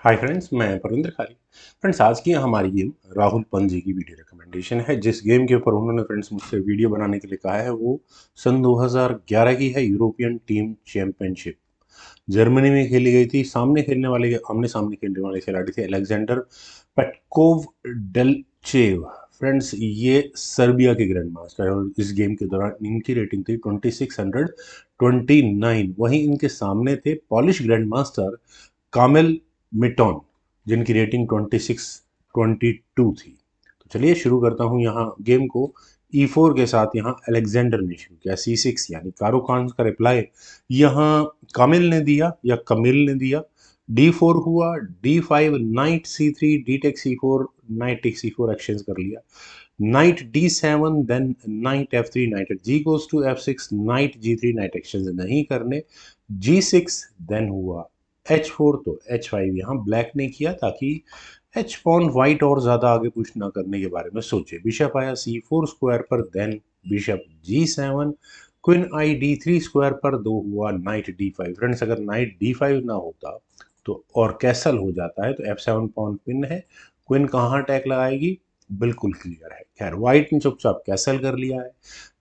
Hi friends, मैं परविंदर खारी। Friends, आज की हमारी गेम राहुल पंत जी की वीडियो रिकमेंडेशन है। जिस गेम के ऊपर उन्होंने फ्रेंड्स मुझसे वीडियो बनाने के लिए कहा है वो सन 2011 की है। यूरोपियन टीम चैंपियनशिप जर्मनी में खेली गई थी। आमने सामने खेलने वाले खिलाड़ी थे अलेक्जेंडर पेटकोव डेल्चेव। फ्रेंड्स, ये सर्बिया के ग्रैंड मास्टर है और इस गेम के दौरान इनकी रेटिंग थी 2629। वहीं इनके सामने थे पॉलिश ग्रैंड मास्टर कामेल मिटॉन, जिनकी रेटिंग 2622 थी। तो चलिए शुरू करता हूँ यहाँ गेम को। E4 के साथ यहाँ अलेक्जेंडर ने शुरू किया। C6 यानी कारो खान का रिप्लाई यहाँ कामिल ने दिया या कमिल ने दिया। D4 हुआ, D5, knight C3, D take C4, knight take C4 exchange कर लिया। Knight D7, then knight F3, knight G goes to F6, knight G3, knight exchange नहीं करने। G6, देन हुआ H4, तो H5 यहाँ ब्लैक ने किया ताकि एच पॉन वाइट और ज़्यादा आगे पुश ना करने के बारे में सोचे। बिशप आया C4 स्क्वायर पर, देन बिशप G7, क्वीन आई D3 स्क्वायर पर, दो हुआ नाइट D5। फ्रेंड्स, अगर नाइट D5 ना होता तो और कैसल हो जाता है तो F7 पॉन पिन है। क्वीन कहाँ अटैक लगाएगी, बिल्कुल क्लियर है। खैर, व्हाइट ने चुपचाप कैसल कर लिया है।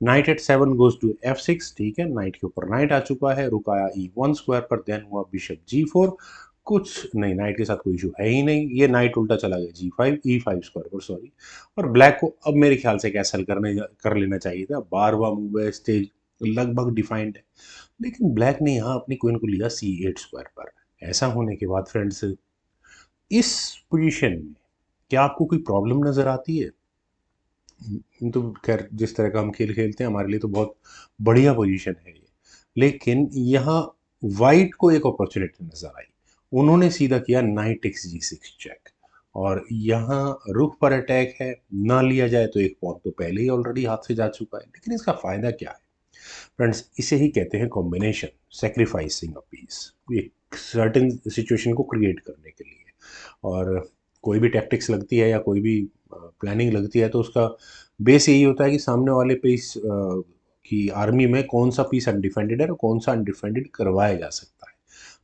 Night eight 7 goes to F6, ठीक है, नाइट के ऊपर नाइट आ चुका है। रुक आया E1 स्क्वायर पर, देन हुआ बिशप G4। कुछ नहीं, नाइट के साथ कोई इशू है ही नहीं। ये नाइट उल्टा चला गया G5, E5 स्क्वायर पर, सॉरी। और ब्लैक को अब मेरे ख्याल से कैसल कर लेना चाहिए था। 12वां मूव है, स्टेज लगभग डिफाइंड है, लेकिन ब्लैक ने यहाँ अपनी क्वीन को लिया C8 स्क्वायर पर। ऐसा होने के बाद फ्रेंड्स, इस पोजीशन में क्या आपको कोई प्रॉब्लम नजर आती है? तो खैर, जिस तरह का हम खेल खेलते हैं हमारे लिए तो बहुत बढ़िया पोजीशन है ये। लेकिन यहाँ वाइट को एक अपॉर्चुनिटी नजर आई। उन्होंने सीधा किया नाइट एक्स G6 चेक, और यहाँ रुख पर अटैक है। ना लिया जाए तो एक पॉन तो पहले ही ऑलरेडी हाथ से जा चुका है, लेकिन इसका फायदा क्या है? फ्रेंड्स, इसे ही कहते हैं कॉम्बिनेशन, सेक्रीफाइसिंग अ पीस, एक सर्टेन सिचुएशन को क्रिएट करने के लिए। और कोई भी टैक्टिक्स लगती है या कोई भी प्लानिंग लगती है तो उसका बेस यही होता है कि सामने वाले पीस की आर्मी में कौन सा पीस अनडिफेंडेड है और कौन सा अनडिफेंडेड करवाया जा सकता है।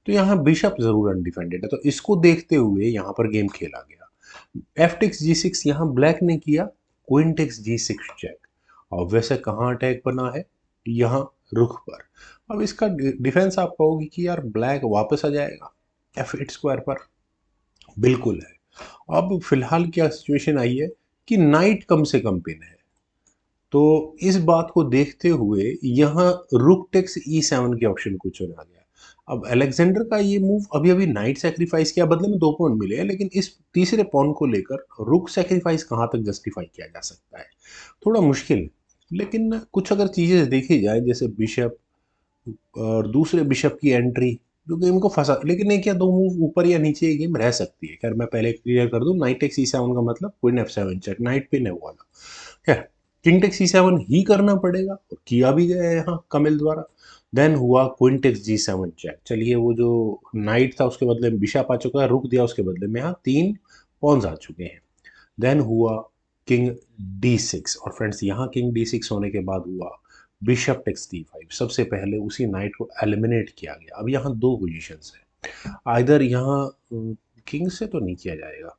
तो यहाँ बिशप जरूर अनडिफेंडेड है, तो इसको देखते हुए यहाँ पर गेम खेला गया। एफ टेक्स G6, यहाँ ब्लैक ने किया क्वीन टेक्स G6 चेक। और वैसे कहाँ अटैक बना है, यहाँ रुख पर। अब इसका डिफेंस आप कहोगे कि यार ब्लैक वापस आ जाएगा F8 स्क्वायर पर। बिल्कुल है। अब फिलहाल क्या सिचुएशन आई है कि नाइट कम से कम पिन है, तो इस बात को देखते हुए यहाँ रुक टेक्स E7 के ऑप्शन को चुना गया। अब अलेक्जेंडर का ये मूव अभी अभी नाइट सेक्रीफाइस किया, बदले में 2 पॉन मिले हैं, लेकिन इस तीसरे पॉन को लेकर रुक सेक्रीफाइस कहाँ तक जस्टिफाई किया जा सकता है, थोड़ा मुश्किल है। लेकिन कुछ अगर चीजें देखी जाए, जैसे बिशप और दूसरे बिशप की एंट्री, जो गेम को फंसा, लेकिन एक या दो मूव ऊपर या नीचे ये गेम रह सकती है। खैर, मैं पहले क्लियर कर दूं, नाइट टेक C7 का मतलब queen F7 check, night pin है वो वाला। खैर, किंग टेक C7 ही करना पड़ेगा और किया भी गया है यहाँ कमिल द्वारा। देन हुआ क्वीन टेक्स G7 चेक। चलिए, वो जो नाइट था उसके बदले में बिशप आ चुका है, रुक दिया उसके बदले में, यहाँ 3 पॉन्स आ चुके हैं। देन हुआ किंग D6, और फ्रेंड्स यहाँ किंग D6 होने के बाद हुआ बिशप टेक्स D5। सबसे पहले उसी नाइट को एलिमिनेट किया गया। अब यहाँ दो पोजीशंस है, आइदर यहाँ किंग से तो नहीं किया जाएगा।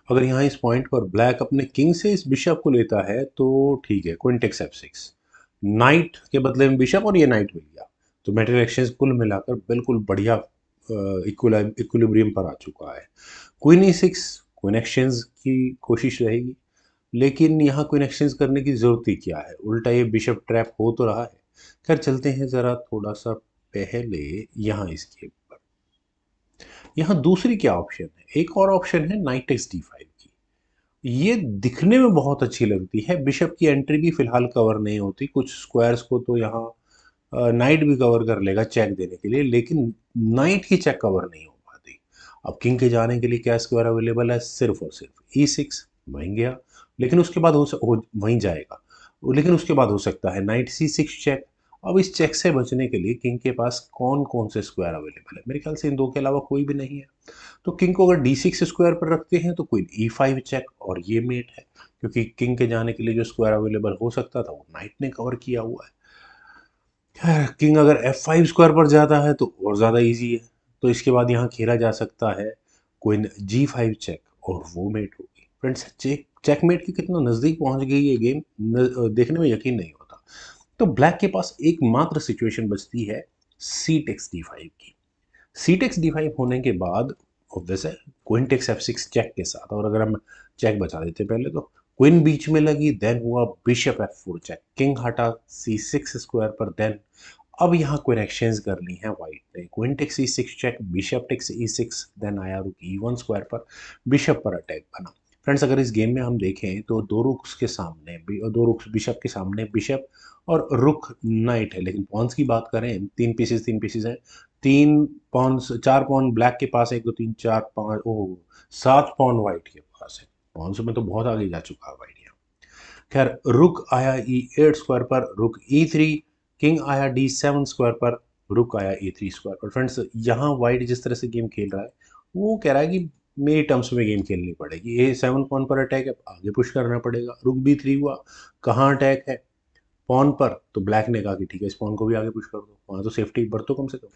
अगर यहाँ इस पॉइंट पर ब्लैक अपने किंग से इस बिशप को लेता है तो ठीक है, क्वीन टेक्स F6, नाइट के बदले में बिशप और ये नाइट मिल गया। तो मेटेरियल एक्सचेंज कुल मिलाकर बिल्कुल बढ़िया इक्विलिब्रियम पर आ चुका है। क्वीन E6, क्वीन एक्सचेंज की कोशिश रहेगी, लेकिन यहाँ क्वीन एक्सचेंज करने की जरूरत ही क्या है, उल्टा ये बिशप ट्रैप हो तो रहा है। खैर, चलते हैं जरा थोड़ा सा पहले यहाँ इसके ऊपर। यहाँ दूसरी क्या ऑप्शन है, एक और ऑप्शन है नाइट टेक्स D5 की। ये दिखने में बहुत अच्छी लगती है। बिशप की एंट्री भी फिलहाल कवर नहीं होती, कुछ स्क्वायर्स को तो यहाँ नाइट भी कवर कर लेगा चेक देने के लिए, लेकिन नाइट की चेक कवर नहीं हो पाती। अब किंग के जाने के लिए क्या स्क्वायर अवेलेबल है, सिर्फ और सिर्फ E6, वहीं गया। लेकिन उसके बाद वहीं जाएगा, लेकिन उसके बाद हो सकता है नाइट C6 चेक। अब इस चेक से बचने के लिए किंग के पास कौन कौन से स्क्वायर अवेलेबल है, मेरे ख्याल से इन दो के अलावा कोई भी नहीं है। तो किंग को अगर D6 स्क्वायर पर रखते हैं तो क्वीन E5 चेक, और ये मेट है, क्योंकि किंग के जाने के लिए जो स्क्वायर अवेलेबल हो सकता था वो नाइट ने कवर किया हुआ है। किंग अगर F5 स्क्वायर पर जाता है तो और ज़्यादा इजी है। तो इसके बाद यहाँ खेला जा सकता है क्वीन G5 चेक, और वो मेट होगी फ्रेंड्स। चेकमेट के कितना नज़दीक पहुंच गई ये गेम, देखने में यकीन नहीं होता। तो ब्लैक के पास एकमात्र सिचुएशन बचती है सी टेक्स D5 की। सी टेक्स D5 होने के बाद ऑब्वियस है क्वीन टेक्स F6 चेक के साथ, और अगर हम चेक बचा देते पहले तो क्वीन बीच में लगी, देन हुआ बिशप F4 चेक, किंग हटा C6 स्क्वायर पर, देन अब यहाँ क्वीन एक्सचेंज करनी है वाइट ने, queen takes E6 check, bishop takes E6, then आया रुक E1 स्क्वायर पर, बिशप पर अटैक बना। फ्रेंड्स अगर इस गेम में हम देखें तो दो रुक्स के सामने दो रुक्स बिशप के सामने बिशप और रुक नाइट है, लेकिन पॉन्स की बात करें तीन पीसेस हैं, तीन पॉन्स, चार पॉन ब्लैक के पास है, एक दो तीन चार पाँच, ओ 7 पॉन वाइट के पास है। पॉन्स में तो बहुत आगे जा चुका है वाइट यहाँ। खैर रुक आया E8 स्क्वायर पर, रुक E3, किंग आया D7 स्क्वायर पर, रुक आया E3 स्क्वायर पर। फ्रेंड्स यहाँ वाइट जिस तरह से गेम खेल रहा है वो कह रहा है कि मेरी टर्म्स में गेम खेलनी पड़ेगी, ये 7 पॉन पर अटैक है, आगे पुश करना पड़ेगा। रुक B3 हुआ, कहाँ अटैक है, पॉन पर, तो ब्लैक ने कहा कि ठीक है इस पॉन को भी आगे पुश कर दो, वहाँ तो सेफ्टी बरतो कम से कम।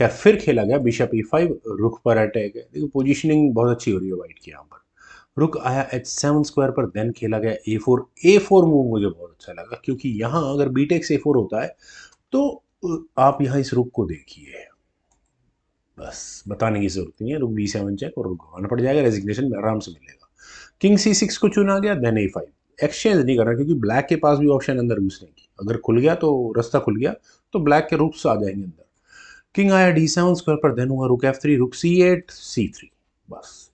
क्या फिर खेला गया बिशप E5, रुक पर अटैक है, देखो पोजीशनिंग बहुत अच्छी हो रही है वाइट की यहाँ पर। रुक आया H7 स्क्वायर पर, देन खेला गया A4 मूव मुझे बहुत अच्छा लगा, क्योंकि यहाँ अगर B टेक्स A4 होता है तो आप यहाँ इस रुक को देखिए, बस बताने की जरूरत नहीं है, रुक B7 चेक और रुक गवाना पड़ जाएगा, रेजिग्नेशन में आराम से मिलेगा। किंग C6 को चुना गया, देन A5, एक्सचेंज नहीं करना क्योंकि ब्लैक के पास भी ऑप्शन अंदर घुसने की, अगर खुल गया तो रास्ता खुल गया तो ब्लैक के रुक्स आ जाएंगे अंदर। किंग आया D7 स्क्वायर पर, देन हुआ रुक F3, रुक C8 C3, बस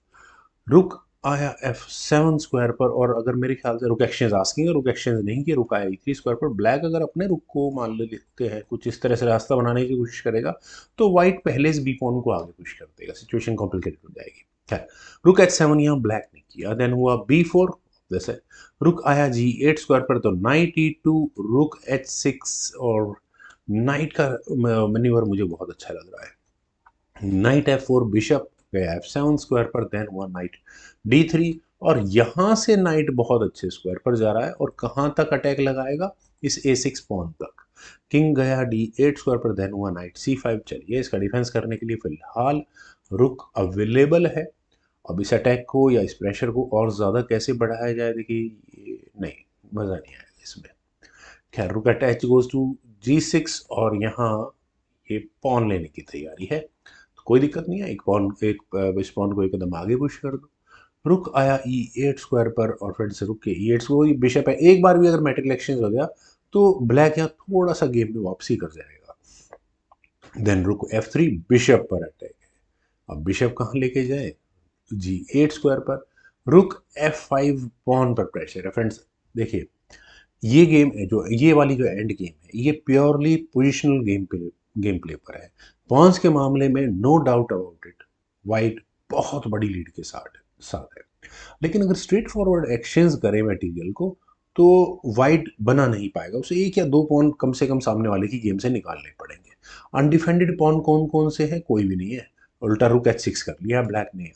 रुक आया F7 स्क्वायर पर, और अगर मेरे ख्याल से रुक एक्सचेंज आस्किंग है, रुक एक्सचेंज नहीं किया, रुक आया E3 स्क्वायर पर। ब्लैक अगर अपने रुक को मान लेते हैं कुछ इस तरह से रास्ता बनाने की कोशिश करेगा तो वाइट पहले इस बी पॉन को आगे पुश कर देगा, सिचुएशन कॉम्प्लिकेटेड हो जाएगी। खैर रुक H7 यहाँ ब्लैक ने किया, देन हुआ B4, जैसे रुक आया G8 स्क्वायर पर, तो नाइट E2, रुक H6, और नाइट का मैन्यूवर मुझे बहुत अच्छा लग रहा है। नाइट F4, बिशप गया F7 स्क्वायर पर, देन हुआ नाइट D3, और यहां से नाइट बहुत अच्छे स्क्वायर पर जा रहा है, और कहां तक अटैक लगाएगा, इस A6 पॉन तक। किंग गया D8 स्क्वायर पर, देन हुआ नाइट C5। चलिए इसका डिफेंस करने के लिए फिलहाल रुक अवेलेबल है। अब इस अटैक को या इस प्रेशर को और ज़्यादा कैसे बढ़ाया जाए, देखिए नहीं, मज़ा नहीं आएगा इसमें। खैर रुक अटैच गोज टू G6, और यहाँ ये पॉन लेने की तैयारी है, तो कोई दिक्कत नहीं है, इस पॉन को एक कदम आगे पुश कर दो। रुक आया E8 स्क्वायर पर, और फिर से रुक के E8 को, बिशप है, एक बार भी अगर मेटिकल एक्सचेंज हो गया तो ब्लैक यहाँ थोड़ा सा गेम में वापसी कर जाएगा। देन रुक F3, बिशप पर अटैक है, अब बिशप कहाँ लेके जाए, G8 स्क्वायर पर, रुक F5, पॉन पर प्रेशर है। फ्रेंड्स देखिए ये गेम है, जो ये वाली जो एंड गेम है, ये प्योरली पोजिशनल गेम प्ले पर है। पॉन्स के मामले में no doubt about it, white बहुत बड़ी लीड के साथ है, लेकिन अगर स्ट्रेट फॉरवर्ड एक्सचेंज करे मटेरियल को तो वाइट बना नहीं पाएगा, उसे एक या दो पॉन कम से कम सामने वाले की गेम से निकालने पड़ेंगे। अनडिफेंडेड पॉन कौन कौन से हैं, कोई भी नहीं है, उल्टा रुक H6 कर लिया ब्लैक ने।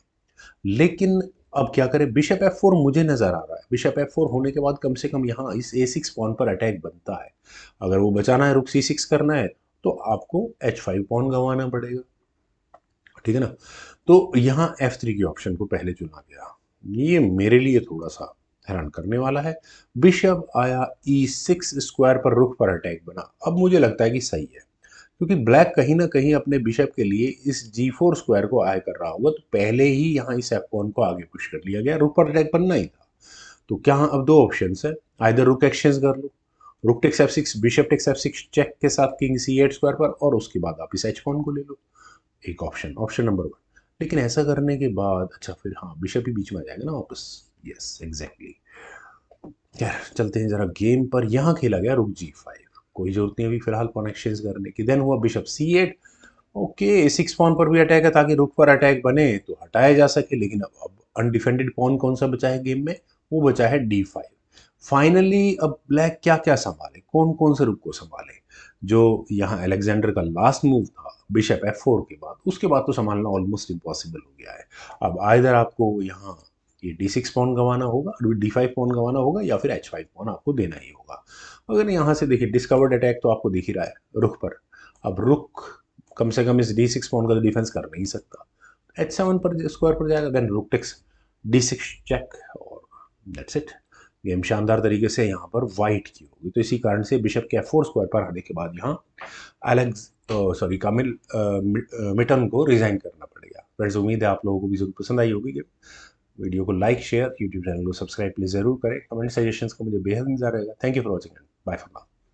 लेकिन अब क्या करें, बिशप F4 मुझे नजर आ रहा है, बिशप F4 होने के बाद कम से कम यहाँ इस A6 पॉन पर अटैक बनता है। अगर वो बचाना है, रुक C6 करना है, तो आपको H5 पॉन गंवाना पड़ेगा, ठीक है ना। तो यहाँ F3 की ऑप्शन को पहले चुना गया, ये मेरे लिए थोड़ा सा हैरान करने वाला है। बिशप आया E6 स्क्वायर पर, रुख पर अटैक बना, अब मुझे लगता है कि सही है, क्योंकि ब्लैक कहीं ना कहीं अपने बिशप के लिए इस G4 स्क्वायर को आय कर रहा होगा, तो पहले ही यहाँ इस F पॉन को आगे पुश कर लिया गया, रुक पर अटैक बनना ही था। तो क्या अब दो ऑप्शन है, आइदर रुक एक्सचेंज कर लो, rook takes F6, bishop takes F6 check के साथ किंग C8 स्क्वायर पर, और उसके बाद आप इस H पॉन को ले लो, एक ऑप्शन नंबर 1। लेकिन ऐसा करने के बाद अच्छा फिर हाँ बिशप ही बीच में आ जाएगा ना वापस, यस एग्जैक्टली। यार चलते हैं जरा गेम पर, यहाँ खेला गया रुक G5, कोई जरूरत नहीं अभी फिलहाल पॉन एक्सचेंज करने की। देन हुआ बिशप C8, ओके 6 पॉन पर भी अटैक है, ताकि रुक पर अटैक बने तो हटाया जा सके, लेकिन अब अनडिफेंडेड पॉन कौन सा बचा है गेम में, वो बचा है D5। फाइनली अब ब्लैक क्या क्या संभाले, कौन कौन से रुक को संभाले, जो यहाँ अलेक्जेंडर का लास्ट मूव था बिशप F4 के बाद, उसके बाद तो संभालना ऑलमोस्ट इम्पॉसिबल हो गया है। अब आइदर आपको यहाँ ये D6 पॉन गंवाना होगा, D5 पॉन गंवाना होगा, या फिर H5 पॉन आपको देना ही होगा। अगर यहाँ से देखिए डिस्कवर्ड अटैक तो आपको दिख ही रहा है रुख पर, अब रुख कम से कम इस D6 पॉन का तो डिफेंस कर नहीं सकता, h7 पर स्क्वायर पर जाएगा, देन रूक टेक्स d6 चेक, और दैट्स इट। गेम शानदार तरीके से यहाँ पर वाइट की होगी। तो इसी कारण से बिशप के f4 स्क्वायर पर आने के बाद यहाँ कामिल मिटन को रिजाइन करना पड़ेगा। फ्रेंड्स, उम्मीद है आप लोगों को भी जरूर पसंद आई होगी। वीडियो को लाइक, शेयर, यूट्यूब चैनल को सब्सक्राइब प्लीज जरूर करें। कमेंट सजेशंस का मुझे बेहद इंतजार रहेगा। Thank you for watching and bye for now.